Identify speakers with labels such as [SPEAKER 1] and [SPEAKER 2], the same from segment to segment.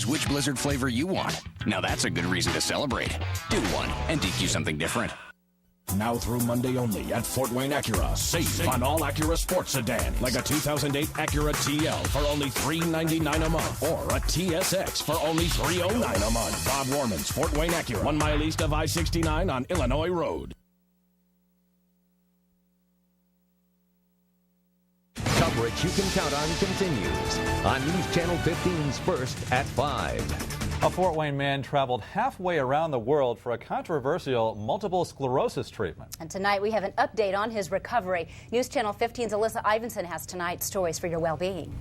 [SPEAKER 1] Choose which Blizzard flavor you want. Now that's a good reason to celebrate. Do one and DQ something different.
[SPEAKER 2] Now through Monday only at Fort Wayne Acura. Save on all Acura sports sedans. Like a 2008 Acura TL for only $399 a month. Or a TSX for only $309 a month. Bob Warman's Fort Wayne Acura. 1 mile east of I-69 on Illinois Road.
[SPEAKER 3] Coverage you can count on continues on News Channel 15's First at 5.
[SPEAKER 4] A Fort Wayne man traveled halfway around the world for a controversial multiple sclerosis treatment.
[SPEAKER 5] And tonight we have an update on his recovery. News Channel 15's Alyssa Ivinson has tonight's stories for your well-being.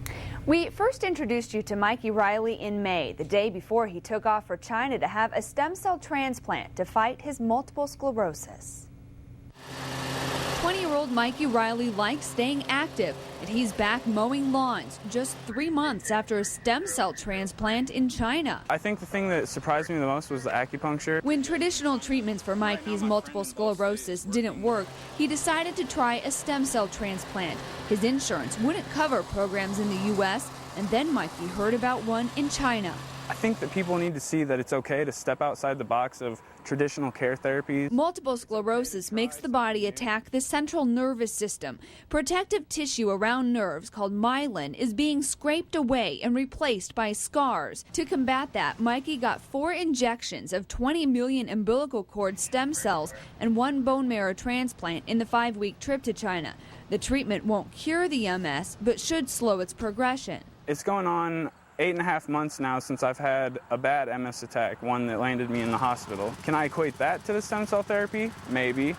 [SPEAKER 6] We first introduced you to Mikey Riley in May, the day before he took off for China to have a stem cell transplant to fight his multiple sclerosis.
[SPEAKER 7] 20-year-old Mikey Riley likes staying active, and he's back mowing lawns just 3 months after a stem cell transplant in China.
[SPEAKER 8] I think the thing that surprised me the most was the acupuncture.
[SPEAKER 7] When traditional treatments for Mikey's multiple sclerosis didn't work, he decided to try a stem cell transplant. His insurance wouldn't cover programs in the U.S., and then Mikey heard about one in China.
[SPEAKER 8] I think that people need to see that it's okay to step outside the box of traditional care therapies.
[SPEAKER 7] Multiple sclerosis makes the body attack the central nervous system. Protective tissue around nerves called myelin is being scraped away and replaced by scars. To combat that, Mikey got 4 injections of 20 million umbilical cord stem cells and 1 bone marrow transplant in the 5-week trip to China. The treatment won't cure the MS, but should slow its progression.
[SPEAKER 8] It's going on 8.5 months now since I've had a bad MS attack, one that landed me in the hospital. Can I equate that to the stem cell therapy? Maybe.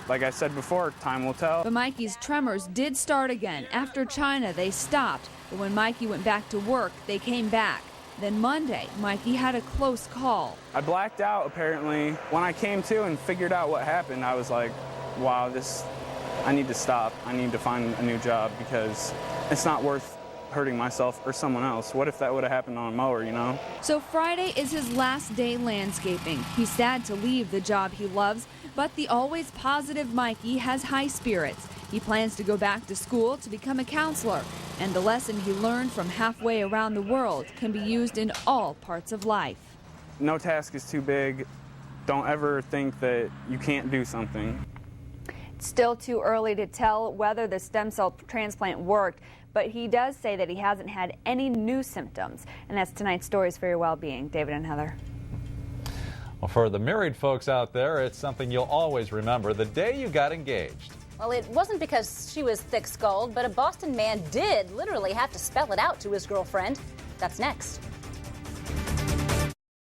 [SPEAKER 8] Like I said before, time will tell.
[SPEAKER 7] But Mikey's tremors did start again. After China, they stopped. But when Mikey went back to work, they came back. Then Monday, Mikey had a close call.
[SPEAKER 8] I blacked out, apparently. When I came to and figured out what happened, I was like, wow, I need to stop. I need to find a new job because it's not worth hurting myself or someone else. What if that would have happened on a mower, you know?
[SPEAKER 7] So Friday is his last day landscaping. He's sad to leave the job he loves, but the always positive Mikey has high spirits. He plans to go back to school to become a counselor, and the lesson he learned from halfway around the world can be used in all parts of life.
[SPEAKER 8] No task is too big. Don't ever think that you can't do something.
[SPEAKER 6] It's still too early to tell whether the stem cell transplant worked, but he does say that he hasn't had any new symptoms. And that's tonight's Stories for Your Well-Being. David and Heather.
[SPEAKER 4] Well, for the married folks out there, it's something you'll always remember, the day you got engaged.
[SPEAKER 5] Well, it wasn't because she was thick-skulled, but a Boston man did literally have to spell it out to his girlfriend. That's next.